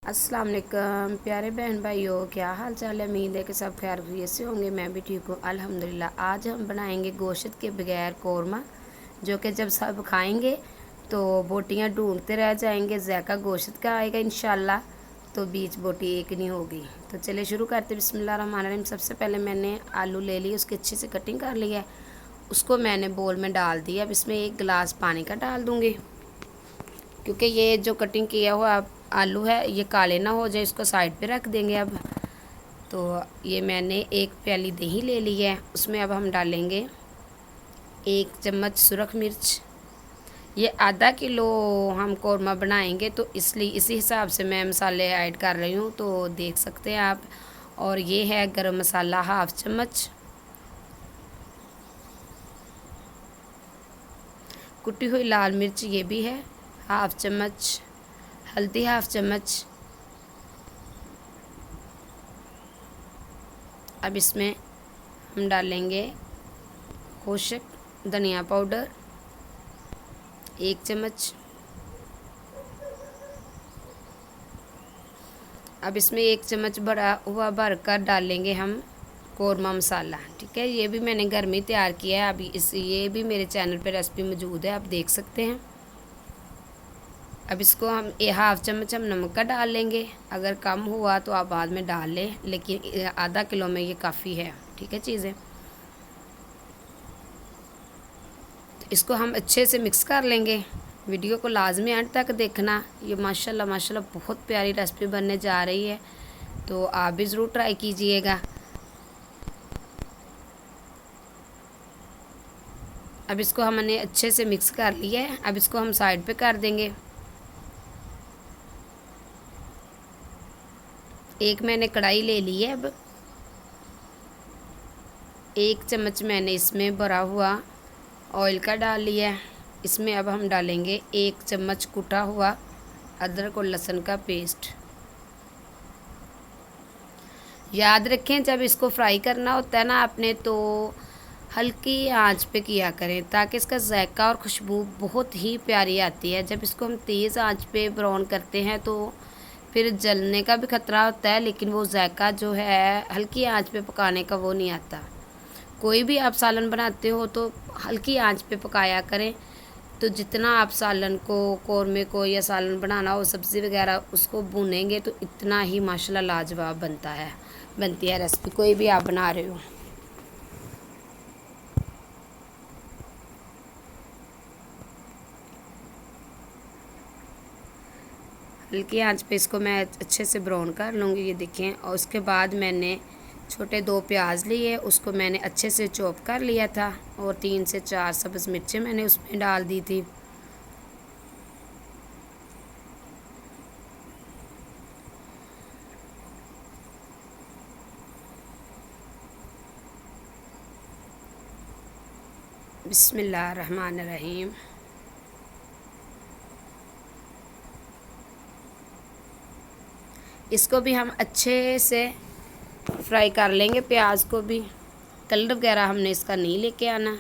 अस्सलाम वालेकुम प्यारे बहन भाइयों, क्या हाल चाल है। उम्मीद है कि सब खैरियत से होंगे। मैं भी ठीक हूँ अल्हम्दुलिल्लाह। आज हम बनाएंगे गोश्त के बगैर कौरमा, जो कि जब सब खाएंगे तो बोटियाँ ढूंढते रह जाएंगे। ज़ायका गोश्त का आएगा इंशाल्लाह, तो बीच बोटी एक नहीं होगी। तो चलिए शुरू करते बिस्मिल्लाहिर्रहमानिर्रहीम। सबसे पहले मैंने आलू ले लिए, उसकी अच्छे से कटिंग कर लिया है। उसको मैंने बोल में डाल दिया। अब इसमें 1 गिलास पानी का डाल दूँगी, क्योंकि ये जो कटिंग किया हुआ आलू है ये काले ना हो जाए। इसको साइड पे रख देंगे। अब तो ये मैंने 1 प्याली दही ले ली है। उसमें अब हम डालेंगे 1 चम्मच सुरख मिर्च। ये आधा किलो हम कौरमा बनाएंगे, तो इसलिए इसी हिसाब से मैं मसाले ऐड कर रही हूँ, तो देख सकते हैं आप। और ये है गरम मसाला 1/2 चम्मच, कुटी हुई लाल मिर्च ये भी है 1/2 चम्मच, हल्दी 1/2 चम्मच। अब इसमें हम डालेंगे खुश्क धनिया पाउडर 1 चम्मच। अब इसमें 1 चम्मच भरा हुआ भरकर डालेंगे हम कौरमा मसाला। ठीक है, ये भी मैंने घर में तैयार किया है। अभी ये भी मेरे चैनल पे रेसिपी मौजूद है, आप देख सकते हैं। अब इसको हम 1/2 चम्मच हम नमक का डाल लेंगे। अगर कम हुआ तो आप बाद में डाल लें, लेकिन आधा किलो में ये काफ़ी है। ठीक है चीज़ें, तो इसको हम अच्छे से मिक्स कर लेंगे। वीडियो को लाजमी एंड तक देखना। ये माशाल्लाह माशाल्लाह बहुत प्यारी रेसिपी बनने जा रही है, तो आप भी ज़रूर ट्राई कीजिएगा। अब इसको हमने अच्छे से मिक्स कर लिया है। अब इसको हम साइड पे कर देंगे। एक मैंने कढ़ाई ले ली है। अब 1 चम्मच मैंने इसमें भरा हुआ ऑयल का डाल लिया है। इसमें अब हम डालेंगे 1 चम्मच कुटा हुआ अदरक और लहसुन का पेस्ट। याद रखें, जब इसको फ्राई करना होता है ना आपने, तो हल्की आंच पे किया करें, ताकि इसका जायका और खुशबू बहुत ही प्यारी आती है। जब इसको हम तेज़ आंच पे ब्राउन करते हैं तो फिर जलने का भी खतरा होता है, लेकिन वो जायका जो है हल्की आंच पे पकाने का वो नहीं आता। कोई भी आप सालन बनाते हो तो हल्की आंच पे पकाया करें। तो जितना आप सालन को, कौरमे को या सालन बनाना हो, सब्ज़ी वगैरह, उसको भूनेंगे तो इतना ही माशाल्लाह लाजवाब बनती है रेसिपी, कोई भी आप बना रहे हो। हल्की आंच पे इसको मैं अच्छे से ब्राउन कर लूँगी, ये देखें। और उसके बाद मैंने छोटे 2 प्याज लिए, उसको मैंने अच्छे से चॉप कर लिया था। और 3 से 4 सब्ज़ मिर्चें मैंने उसमें डाल दी थी। बिस्मिल्लाहिर्रहमानिर्रहीम। इसको भी हम अच्छे से फ्राई कर लेंगे। प्याज को भी कलर वगैरह हमने इसका नहीं लेके आना।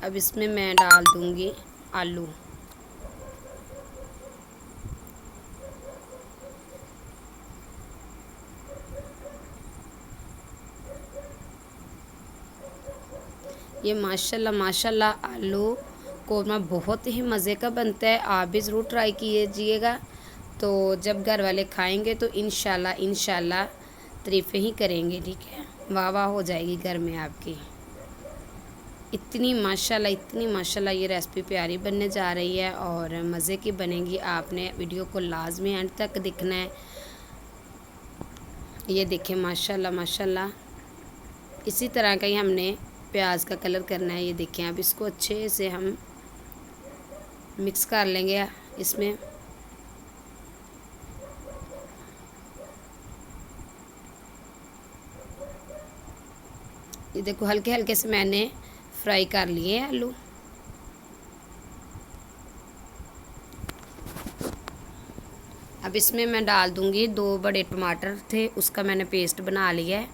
अब इसमें मैं डाल दूंगी आलू। ये माशाल्लाह माशाल्लाह आलू कौरमा बहुत ही मज़े का बनता है, आप भी ज़रूर ट्राई कीजिएगा। तो जब घर वाले खाएंगे तो इंशाल्लाह इंशाल्लाह तारीफ़ें ही करेंगे। ठीक है, वाह वाह हो जाएगी घर में आपकी। इतनी माशाल्लाह ये रेसिपी प्यारी बनने जा रही है और मज़े की बनेगी। आपने वीडियो को लाजमी एंड तक देखना है। ये देखें माशाल्लाह माशाल्लाह, इसी तरह का ही हमने प्याज का कलर करना है। ये देखें, अब इसको अच्छे से हम मिक्स कर लेंगे इसमें। ये देखो हल्के हल्के से मैंने फ्राई कर लिए आलू। अब इसमें मैं डाल दूँगी 2 बड़े टमाटर थे, उसका मैंने पेस्ट बना लिया है।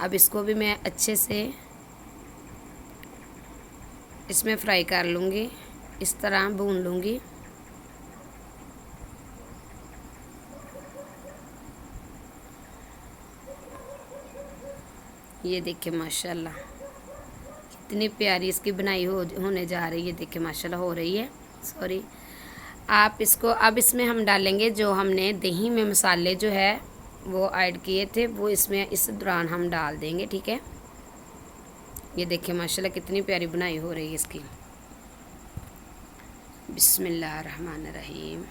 अब इसको भी मैं अच्छे से इसमें फ्राई कर लूँगी, इस तरह भून लूँगी। ये देखिए माशाल्लाह कितनी प्यारी इसकी बनाई होने जा रही है। देखिए माशाल्लाह हो रही है। सॉरी, आप इसको अब इसमें हम डालेंगे जो हमने दही में मसाले जो है वो ऐड किए थे, वो इसमें इस दौरान हम डाल देंगे। ठीक है, ये देखिए माशाल्लाह कितनी प्यारी बनाई हो रही है इसकी। बिस्मिल्लाहिर्रहमानिर्रहीम।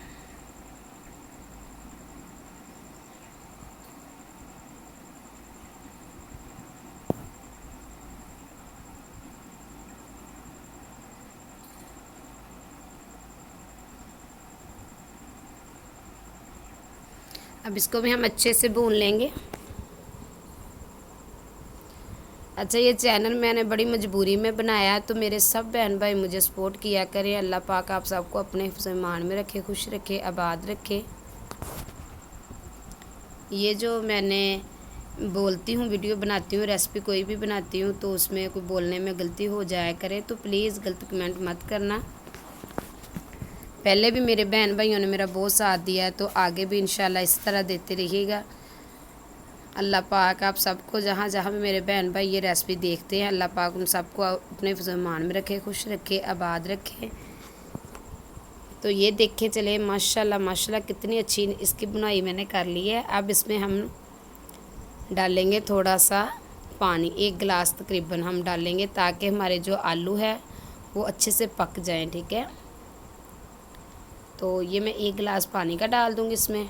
अब इसको भी हम अच्छे से भून लेंगे। अच्छा, ये चैनल मैंने बड़ी मजबूरी में बनाया है, तो मेरे सब बहन भाई मुझे सपोर्ट किया करें। अल्लाह पाक आप सबको अपने हिफ्ज़-ए-ईमान में रखे, खुश रखे, आबाद रखे। ये जो मैंने बोलती हूँ, वीडियो बनाती हूँ, रेसिपी कोई भी बनाती हूँ, तो उसमें कोई बोलने में गलती हो जाया करे तो प्लीज़ गलत कमेंट मत करना। पहले भी मेरे बहन भाइयों ने मेरा बहुत साथ दिया है, तो आगे भी इंशाल्लाह इस तरह देते रहिएगा। अल्लाह पाक आप सबको जहाँ जहाँ भी मेरे बहन भाई ये रेसिपी देखते हैं, अल्लाह पाक उन सबको अपने फ़ज़ल-ए-ईमान में रखे, खुश रखे, आबाद रखे। तो ये देखे चले माशाल्लाह माशाल्लाह कितनी अच्छी इसकी बुनाई मैंने कर ली है। अब इसमें हम डालेंगे थोड़ा सा पानी, 1 गिलास तकरीबन हम डालेंगे, ताकि हमारे जो आलू है वो अच्छे से पक जाएं। ठीक है, तो ये मैं 1 गिलास पानी का डाल दूँगी इसमें।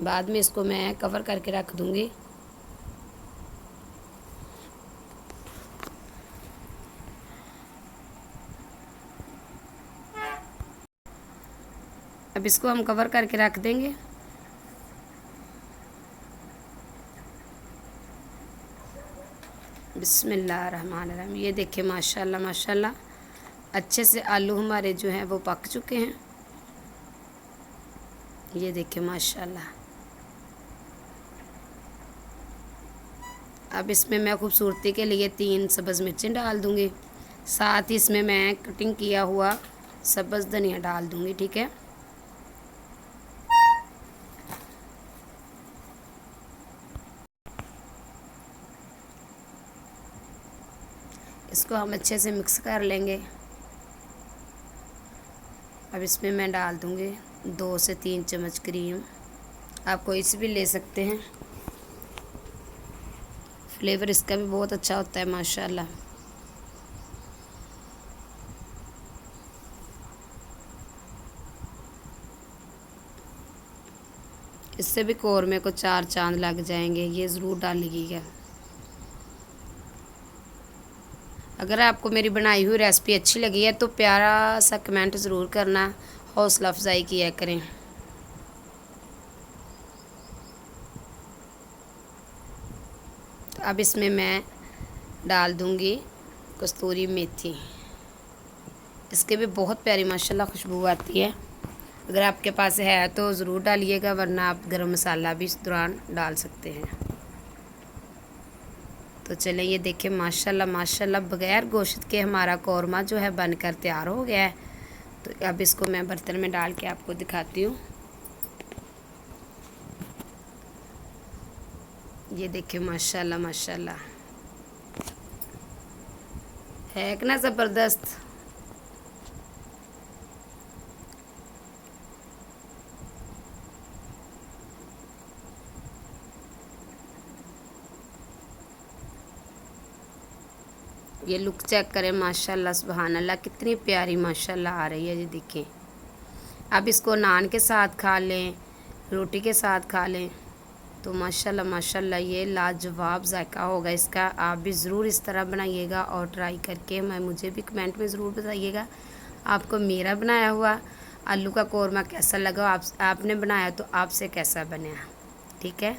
बाद में इसको मैं कवर करके रख दूँगी। अब इसको हम कवर करके रख देंगे। बिस्मिल्लाहिर्रहमानिर्रहीम। ये देखिए माशाल्लाह माशाल्लाह अच्छे से आलू हमारे जो हैं वो पक चुके हैं। ये देखिए माशाल्लाह। अब इसमें मैं खूबसूरती के लिए 3 सब्ज़ मिर्चें डाल दूँगी, साथ ही इसमें मैं कटिंग किया हुआ सब्ज़ धनिया डाल दूँगी। ठीक है, इसको हम अच्छे से मिक्स कर लेंगे। अब इसमें मैं डाल दूँगी 2 से 3 चम्मच क्रीम। आप कोई सी भी ले सकते हैं, फ्लेवर इसका भी बहुत अच्छा होता है माशाल्लाह। इससे भी कौरमे को 4 चांद लग जाएंगे, ये ज़रूर डालिएगा। अगर आपको मेरी बनाई हुई रेसिपी अच्छी लगी है तो प्यारा सा कमेंट ज़रूर करना, हौसला अफजाई किया करें। तो अब इसमें मैं डाल दूँगी कस्तूरी मेथी, इसके भी बहुत प्यारी माशाल्लाह खुशबू आती है। अगर आपके पास है तो ज़रूर डालिएगा, वरना आप गरम मसाला भी इस दौरान डाल सकते हैं। तो चलें, ये देखें माशाल्लाह माशाल्लाह बग़ैर गोश्त के हमारा कौरमा जो है बनकर तैयार हो गया है। तो अब इसको मैं बर्तन में डाल के आपको दिखाती हूँ। ये देखें माशाल्लाह माशाल्लाह, है कि ना ज़बरदस्त। ये लुक चेक करें माशाल्लाह सुभान अल्लाह, कितनी प्यारी माशाल्लाह आ रही है। ये देखें, अब इसको नान के साथ खा लें, रोटी के साथ खा लें, तो माशाल्लाह माशाल्लाह ये लाजवाब जायका होगा इसका। आप भी ज़रूर इस तरह बनाइएगा और ट्राई करके मुझे भी कमेंट में ज़रूर बताइएगा आपको मेरा बनाया हुआ आलू का कौरमा कैसा लगा, आपने बनाया तो आपसे कैसा बना। ठीक है,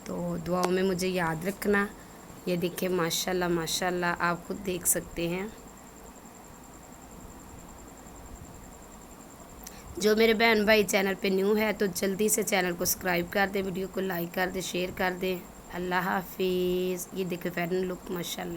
तो दुआओं में मुझे याद रखना। ये देखिए माशाल्लाह माशाल्लाह, आप खुद देख सकते हैं। जो मेरे बहन भाई चैनल पे न्यू है तो जल्दी से चैनल को सब्सक्राइब कर दें, वीडियो को लाइक कर दें, शेयर कर दें। अल्लाह हाफिज़। ये देखो फाइनल लुक माशाल्लाह।